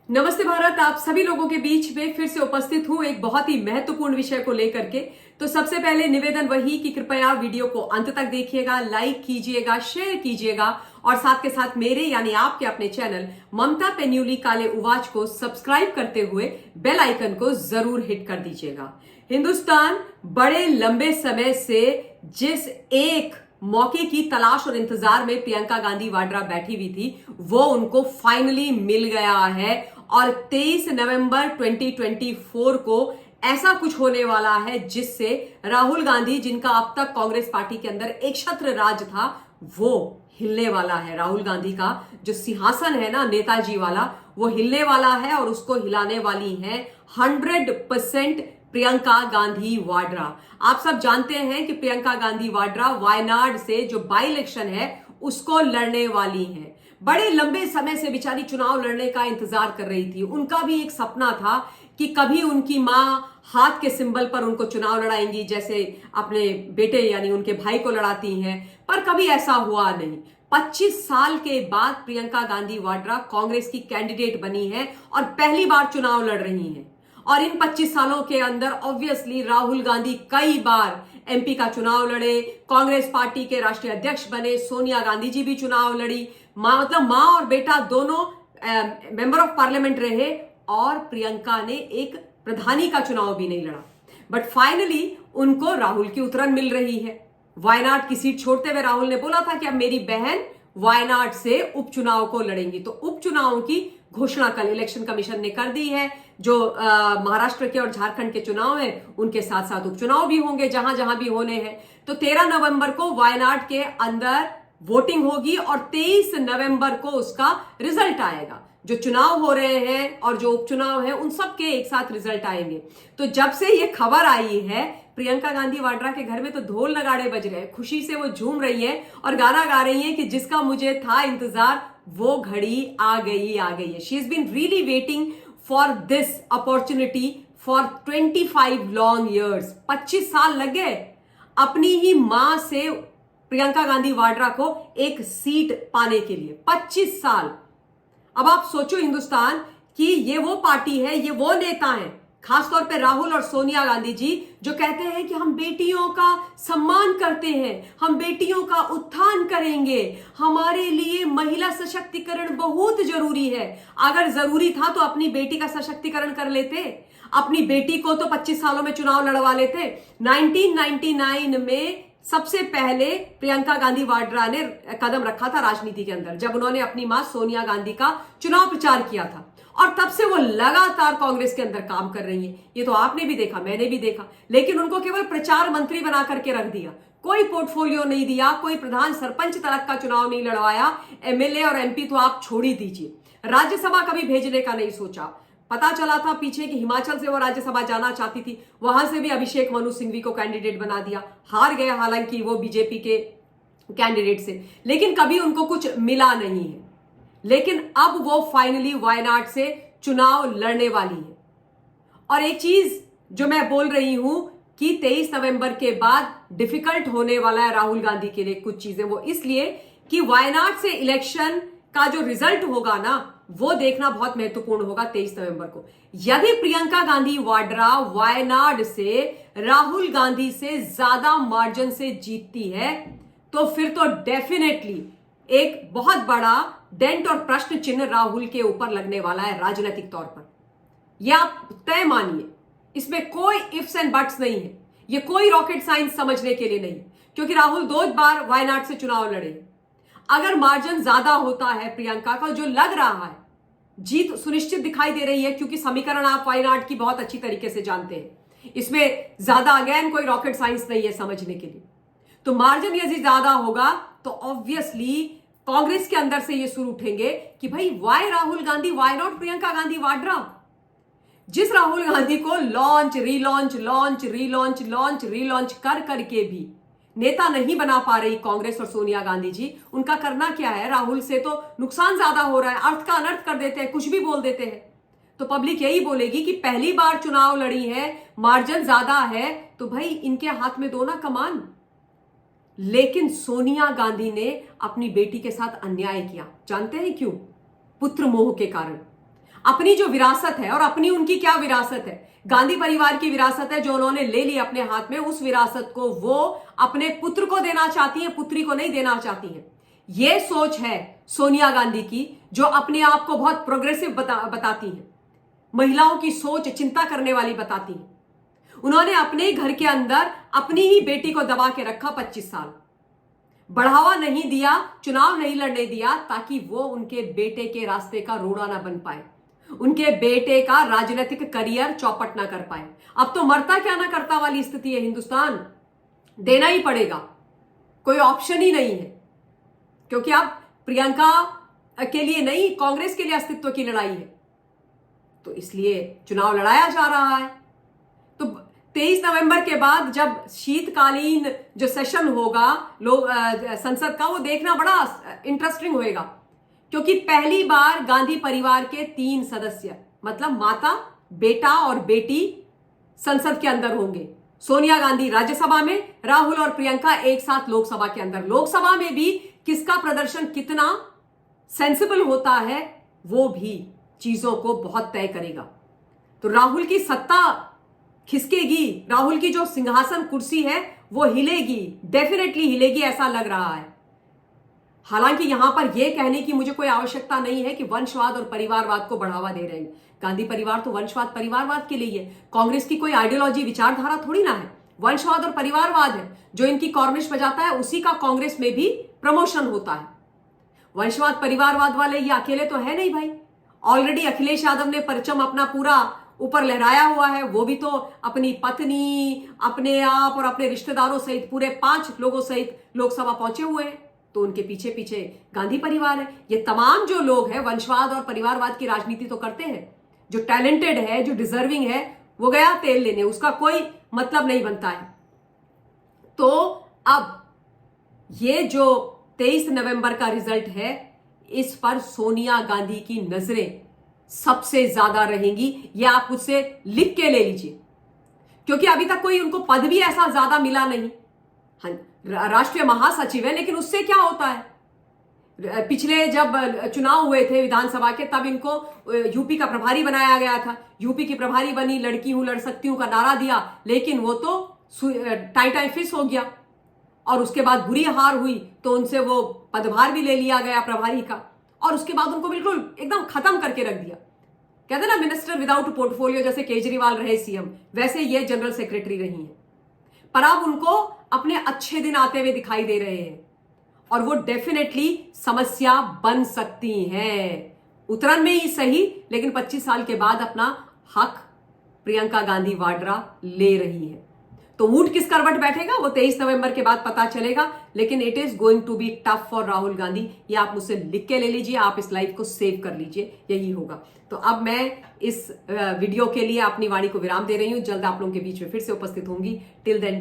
नमस्ते भारत। आप सभी लोगों के बीच में फिर से उपस्थित हूं एक बहुत ही महत्वपूर्ण विषय को लेकर के। तो सबसे पहले निवेदन वही कि कृपया वीडियो को अंत तक देखिएगा, लाइक कीजिएगा, शेयर कीजिएगा और साथ के साथ मेरे यानी आपके अपने चैनल ममता पेन्यूली काले उवाच को सब्सक्राइब करते हुए बेल आइकन को जरूर हिट कर दीजिएगा। हिंदुस्तान बड़े लंबे समय से जिस एक मौके की तलाश और इंतजार में प्रियंका गांधी वाड्रा बैठी हुई थी, वो उनको फाइनली मिल गया है और 23 नवंबर 2024 को ऐसा कुछ होने वाला है जिससे राहुल गांधी, जिनका अब तक कांग्रेस पार्टी के अंदर एक छत्र राज था, वो हिलने वाला है। राहुल गांधी का जो सिंहासन है ना नेताजी वाला, वो हिलने वाला है और उसको हिलाने वाली है 100% प्रियंका गांधी वाड्रा। आप सब जानते हैं कि प्रियंका गांधी वाड्रा वायनाड से जो बाई इलेक्शन है उसको लड़ने वाली हैं। बड़े लंबे समय से बेचारी चुनाव लड़ने का इंतजार कर रही थी। उनका भी एक सपना था कि कभी उनकी मां हाथ के सिंबल पर उनको चुनाव लड़ाएंगी, जैसे अपने बेटे यानी उनके भाई को लड़ाती हैं, पर कभी ऐसा हुआ नहीं। 25 साल के बाद प्रियंका गांधी वाड्रा कांग्रेस की कैंडिडेट बनी है और पहली बार चुनाव लड़ रही हैं। और इन 25 सालों के अंदर ऑब्वियसली राहुल गांधी कई बार एमपी का चुनाव लड़े, कांग्रेस पार्टी के राष्ट्रीय अध्यक्ष बने, सोनिया गांधी जी भी चुनाव लड़ी, मां और बेटा दोनों मेंबर ऑफ पार्लियामेंट रहे और प्रियंका ने एक प्रधानी का चुनाव भी नहीं लड़ा। बट फाइनली उनको राहुल की उतरन मिल रही है। वायनाड की सीट छोड़ते हुए राहुल ने बोला था कि अब मेरी बहन वायनाड से उपचुनाव को लड़ेंगी। तो उपचुनावों की घोषणा कल इलेक्शन कमीशन ने कर दी है। जो महाराष्ट्र के और झारखंड के चुनाव हैं उनके साथ साथ उपचुनाव भी होंगे जहां जहां भी होने हैं। तो 13 नवंबर को वायनाड के अंदर वोटिंग होगी और 23 नवंबर को उसका रिजल्ट आएगा। जो चुनाव हो रहे हैं और जो उपचुनाव है उन सब के एक साथ रिजल्ट आएंगे। तो जब से ये खबर आई है, प्रियंका गांधी वाड्रा के घर में तो ढोल नगाड़े बज रहे हैं, खुशी से वो झूम रही हैं और गाना गा रही हैं कि जिसका मुझे था इंतजार वो घड़ी आ गई है। She is been really waiting for this opportunity for 25 long years. 25 साल लग गए अपनी ही मां से प्रियंका गांधी वाड्रा को एक सीट पाने के लिए। 25 साल। अब आप सोचो हिंदुस्तान कि ये वो पार्टी है, ये वो नेता हैं, खासतौर पे राहुल और सोनिया गांधी जी, जो कहते हैं कि हम बेटियों का सम्मान करते हैं, हम बेटियों का उत्थान करेंगे, हमारे लिए महिला सशक्तिकरण बहुत जरूरी है। अगर जरूरी था तो अपनी बेटी का सशक्तिकरण कर लेते, अपनी बेटी को तो 25 सालों में चुनाव लड़वा लेते। 1999 में सबसे पहले प्रियंका गांधी वाड्रा ने कदम रखा था राजनीति के अंदर, जब उन्होंने अपनी मां सोनिया गांधी का चुनाव प्रचार किया था और तब से वो लगातार कांग्रेस के अंदर काम कर रही है। ये तो आपने भी देखा, मैंने भी देखा। लेकिन उनको केवल प्रचार मंत्री बना करके रख दिया, कोई पोर्टफोलियो नहीं दिया, कोई प्रधान सरपंच तक का चुनाव नहीं लड़वाया। एमएलए और एमपी तो आप छोड़ ही दीजिए, राज्यसभा कभी भेजने का नहीं सोचा। पता चला था पीछे कि हिमाचल से वो राज्यसभा जाना चाहती थी, वहां से भी अभिषेक मनु सिंघवी को कैंडिडेट बना दिया। हार गए हालांकि वो बीजेपी के कैंडिडेट से, लेकिन कभी उनको कुछ मिला नहीं है। लेकिन अब वो फाइनली वायनाड से चुनाव लड़ने वाली है। और एक चीज जो मैं बोल रही हूं कि 23 नवंबर के बाद डिफिकल्ट होने वाला है राहुल गांधी के लिए कुछ चीजें, वो इसलिए कि वायनाड से इलेक्शन का जो रिजल्ट होगा ना, वो देखना बहुत महत्वपूर्ण होगा 23 नवंबर को। यदि प्रियंका गांधी वाड्रा वायनाड से राहुल गांधी से ज्यादा मार्जिन से जीतती है तो फिर तो डेफिनेटली एक बहुत बड़ा डेंट और प्रश्न चिन्ह राहुल के ऊपर लगने वाला है राजनीतिक तौर पर। यह आप तय मानिए, इसमें कोई इफ्स एंड बट्स नहीं है। यह कोई रॉकेट साइंस समझने के लिए नहीं, क्योंकि राहुल 2 बार वायनाड से चुनाव लड़े। अगर मार्जिन ज्यादा होता है प्रियंका का, जो लग रहा है जीत सुनिश्चित दिखाई दे रही है, क्योंकि समीकरण आप वायनाड की बहुत अच्छी तरीके से जानते हैं, इसमें ज्यादा अगेन कोई रॉकेट साइंस नहीं है समझने के लिए। तो मार्जिन यदि ज्यादा होगा तो ऑब्वियसली कांग्रेस के अंदर से ये सुर उठेंगे कि भाई why Rahul Gandhi, why not Priyanka Gandhi Vadra. जिस राहुल गांधी को launch relaunch launch relaunch launch relaunch कर करके भी नेता नहीं बना पा रही कांग्रेस और सोनिया गांधी जी, उनका करना क्या है? राहुल से तो नुकसान ज्यादा हो रहा है, अर्थ का अनर्थ कर देते हैं, कुछ भी बोल देते हैं। तो पब्लिक यही बोलेगी कि पहली बार चुनाव लड़ी है, मार्जिन ज्यादा है, तो भाई इनके हाथ में दो ना कमान। लेकिन सोनिया गांधी ने अपनी बेटी के साथ अन्याय किया। जानते हैं क्यों? पुत्र मोह के कारण। अपनी जो विरासत है, और अपनी उनकी क्या विरासत है, गांधी परिवार की विरासत है जो उन्होंने ले ली अपने हाथ में, उस विरासत को वो अपने पुत्र को देना चाहती हैं, पुत्री को नहीं देना चाहती हैं। ये सोच है सोनिया गांधी की, जो अपने आप को बहुत प्रोग्रेसिव बताती हैं, महिलाओं की सोच चिंता करने वाली बताती हैं। उन्होंने अपने घर के अंदर अपनी ही बेटी को दबा के रखा 25 साल, बढ़ावा नहीं दिया, चुनाव नहीं लड़ने दिया, ताकि वो उनके बेटे के रास्ते का रोड़ा ना बन पाए, उनके बेटे का राजनीतिक करियर चौपट ना कर पाए। अब तो मरता क्या ना करता वाली स्थिति है हिंदुस्तान, देना ही पड़ेगा, कोई ऑप्शन ही नहीं है, क्योंकि अब प्रियंका के लिए नहीं, कांग्रेस के लिए अस्तित्व की लड़ाई है, तो इसलिए चुनाव लड़ाया जा रहा है। तो 23 नवंबर के बाद जब शीतकालीन जो सेशन होगा लोग संसद का, वो देखना बड़ा इंटरेस्टिंग होएगा, क्योंकि पहली बार गांधी परिवार के 3 सदस्य, मतलब माता, बेटा और बेटी संसद के अंदर होंगे। सोनिया गांधी राज्यसभा में, राहुल और प्रियंका एक साथ लोकसभा के अंदर। लोकसभा में भी किसका प्रदर्शन कितना सेंसिबल होता है, वो भी चीजों को बहुत तय करेगा। तो राहुल की सत्ता खिसकेगी, राहुल की जो सिंहासन कुर्सी है वो हिलेगी, डेफिनेटली हिलेगी, ऐसा लग रहा है। हालांकि यहां पर यह कहने की मुझे कोई आवश्यकता नहीं है कि वंशवाद और परिवारवाद को बढ़ावा दे रहे हैं। गांधी परिवार तो वंशवाद परिवारवाद के लिए है, कांग्रेस की कोई आइडियोलॉजी विचारधारा थोड़ी ना है, वंशवाद और परिवारवाद है। जो इनकी कॉर्निश बजाता है उसी का कांग्रेस में भी प्रमोशन होता है। वंशवाद परिवारवाद वाले ये अकेले तो है नहीं भाई, ऑलरेडी अखिलेश यादव ने परचम अपना पूरा ऊपर लहराया हुआ है, वो भी तो अपनी पत्नी, अपने आप और अपने रिश्तेदारों सहित पूरे 5 लोगों सहित लोकसभा पहुंचे हुए हैं। तो उनके पीछे पीछे गांधी परिवार है। ये तमाम जो लोग हैं वंशवाद और परिवारवाद की राजनीति तो करते हैं। जो टैलेंटेड है, जो डिजर्विंग है, वो गया तेल लेने, उसका कोई मतलब नहीं बनता है। तो अब ये जो 23 नवंबर का रिजल्ट है, इस पर सोनिया गांधी की नजरें सबसे ज्यादा रहेंगी। ये आप मुझसे लिख के ले लीजिए, क्योंकि अभी तक कोई उनको पद भी ऐसा ज्यादा मिला नहीं। हाँ, राष्ट्रीय महासचिव है, लेकिन उससे क्या होता है? पिछले जब चुनाव हुए थे विधानसभा के, तब इनको यूपी का प्रभारी बनाया गया था। यूपी की प्रभारी बनी, लड़की हूं लड़ सकती हूं का नारा दिया, लेकिन वो तो टाई फिस हो गया, और उसके बाद बुरी हार हुई तो उनसे वो पदभार भी ले लिया गया प्रभारी का, और उसके बाद उनको बिल्कुल एकदम खत्म करके रख दिया। कहते ना मिनिस्टर विदाउट पोर्टफोलियो, जैसे केजरीवाल रहे सीएम, वैसे ये जनरल सेक्रेटरी रही हैं। पर अब उनको अपने अच्छे दिन आते हुए दिखाई दे रहे हैं, और वो डेफिनेटली समस्या बन सकती हैं। उतरन में ही सही, लेकिन 25 साल के बाद अपना हक प्रियंका गांधी वाड्रा ले रही है। तो ऊंट किस करवट बैठेगा वो 23 नवंबर के बाद पता चलेगा, लेकिन it is going to be tough for Rahul Gandhi. ये आप मुझसे लिख के ले लीजिए, आप इस लाइव को सेव कर लीजिए, यही होगा। तो अब मैं इस वीडियो के लिए अपनी वाणी को विराम दे रही हूं। जल्द आप लोगों के बीच में फिर से उपस्थित होंगी। Till then